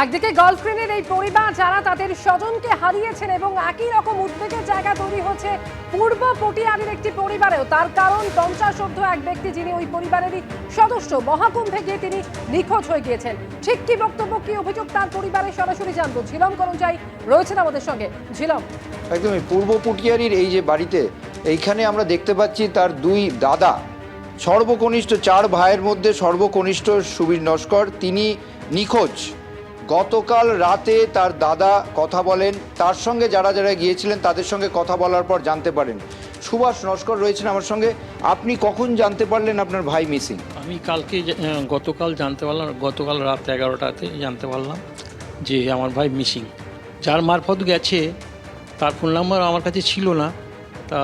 একদিকে গার্লফ্রেন্ডের এই পরিবার যারা তাদের স্বজনকে হারিয়েছেন এবং একই রকম উদ্বেগের জায়গা তৈরি হচ্ছে পূর্ব পটিয়ারের একটি পরিবারেও। তার কারণ 50 এক ব্যক্তি যিনি ওই পরিবারেরই সদস্য মহাকুম্ভে গিয়ে তিনি নিখোঁজ হয়ে গিয়েছেন। ঠিক কি বক্তব্য, কি অভিযোগ তার পরিবারের সরাসরি জানবো। ঝিলম করঞ্জাই রয়েছেন আমাদের সঙ্গে। ঝিলম, একদমই পূর্ব পটিয়ারির এই যে বাড়িতে, এইখানে আমরা দেখতে পাচ্ছি তার দুই দাদা, সর্বকনিষ্ঠ 4 ভাইয়ের মধ্যে সর্বকনিষ্ঠ সুবীর নস্কর, তিনি নিখোঁজ। গতকাল রাতে তার দাদা কথা বলেন, তার সঙ্গে যারা যারা গিয়েছিলেন তাদের সঙ্গে কথা বলার পর জানতে পারেন। সুভাষ নস্কর রয়েছেন আমার সঙ্গে। আপনি কখন জানতে পারলেন আপনার ভাই মিসিং? আমি গতকাল জানতে পারলাম, গতকাল রাত 11টাতে জানতে পারলাম যে আমার ভাই মিসিং। যার মারফত গেছে তার ফোন নাম্বার আমার কাছে ছিল না, তা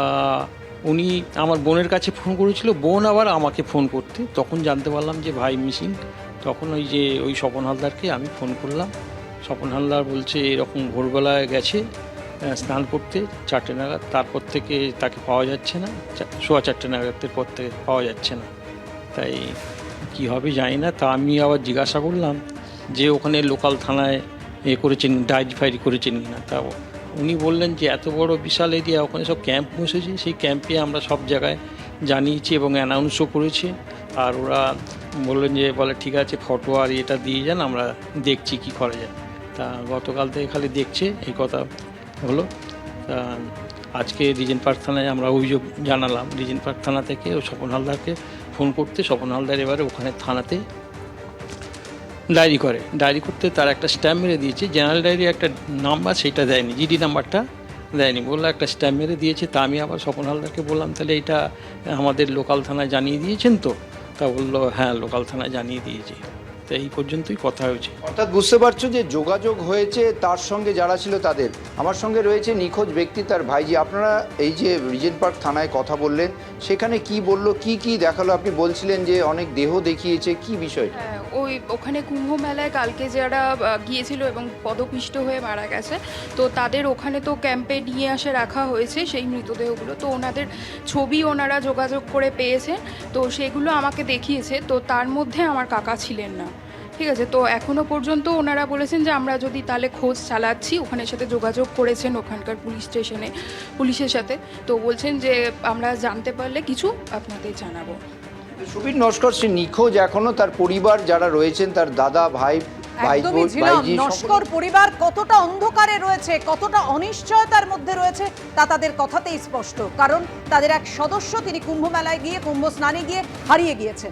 উনি আমার বোনের কাছে ফোন করেছিল, বোন আবার আমাকে ফোন করতে, তখন জানতে পারলাম যে ভাই মিসিং। তখন ওই স্বপন হালদারকে আমি ফোন করলাম। স্বপন হালদার বলছে এরকম ভোরবেলায় গেছে স্নান করতে 4টে নাগাদ, তারপর থেকে তাকে পাওয়া যাচ্ছে না, 4:15 নাগাদের পর থেকে পাওয়া যাচ্ছে না। তাই কী হবে জানি না। তা আমি আবার জিজ্ঞাসা করলাম যে ওখানে লোকাল থানায় করেছেন, ডায়েরি ফাইরি করেছেন কিনা। তা উনি বললেন যে এত বড় বিশাল এরিয়া, ওখানে সব ক্যাম্প বসেছে, সেই ক্যাম্পে আমরা সব জায়গায় জানিয়েছি এবং অ্যানাউন্সও করেছে। আর ওরা বললেন যে বলে ঠিক আছে ফটো আর এটা দিয়ে যান, আমরা দেখছি কি করা যায়। তা গতকাল থেকে খালি দেখছে এই কথা হলো। তা আজকে রিজেন্ট পার্ক থানায় আমরা অভিযোগ জানালাম। রিজেন্ট পার্ক থানা থেকে স্বপন হালদারকে ফোন করতে, স্বপন হালদার এবারে ওখানে থানাতে ডায়েরি করতে তার একটা স্ট্যাম্প মেরে দিয়েছে। জেনারেল ডায়েরি একটা নাম্বার সেটা দেয়নি, জিডি নাম্বারটা দেয়নি, বললো একটা স্ট্যাম্প মেরে দিয়েছে। তা আমি আবার স্বপন হালদারকে বললাম তাহলে এটা আমাদের লোকাল থানায় জানিয়ে দিয়েছেন তো? তা বললো হ্যাঁ লোকাল থানায় জানিয়ে দিয়েছি। তো এই পর্যন্তই কথা হয়েছে। অর্থাৎ বুঝতে পারছো যে যোগাযোগ হয়েছে তার সঙ্গে যারা ছিল তাদের। আমার সঙ্গে রয়েছে নিখোঁজ ব্যক্তি তার ভাইজি। আপনারা এই যে রিজেন্ট পার্ক থানায় কথা বললেন, সেখানে কি বললো, কি দেখালো? আপনি বলছিলেন যে অনেক দেহ দেখিয়েছে, কি বিষয়? হ্যাঁ, ওখানে কুম্ভ মেলায় কালকে যারা গিয়েছিল এবং পদপিষ্ট হয়ে মারা গেছে, তো তাদের ওখানে তো ক্যাম্পে নিয়ে আসে রাখা হয়েছে সেই মৃতদেহগুলো। তো ওনাদের ছবি ওনারা যোগাযোগ করে পেয়েছে, তো সেগুলো আমাকে দেখিয়েছে। তো তার মধ্যে আমার কাকা ছিলেন না, ঠিক আছে। তো এখনও পর্যন্ত ওনারা বলেছেন যে আমরা যদি তাহলে খোঁজ চালাচ্ছি, ওখানের সাথে যোগাযোগ করেছেন ওখানকার পুলিশ স্টেশনে, পুলিশের সাথে। তো বলছেন যে আমরা জানতে পারলে কিছু আপনাদের জানাবো। সুবীর নস্কর সে নিখোঁজ এখনো, তার পরিবার যারা রয়েছেন, তার দাদা, ভাই, একদমই ঝিলম, নস্কর পরিবার কতটা অন্ধকারে রয়েছে, কতটা অনিশ্চয়তার মধ্যে রয়েছে তা তাদের কথাতেই স্পষ্ট। কারণ তাদের এক সদস্য তিনি কুম্ভ মেলায় গিয়ে, কুম্ভ স্নানে গিয়ে হারিয়ে গিয়েছেন।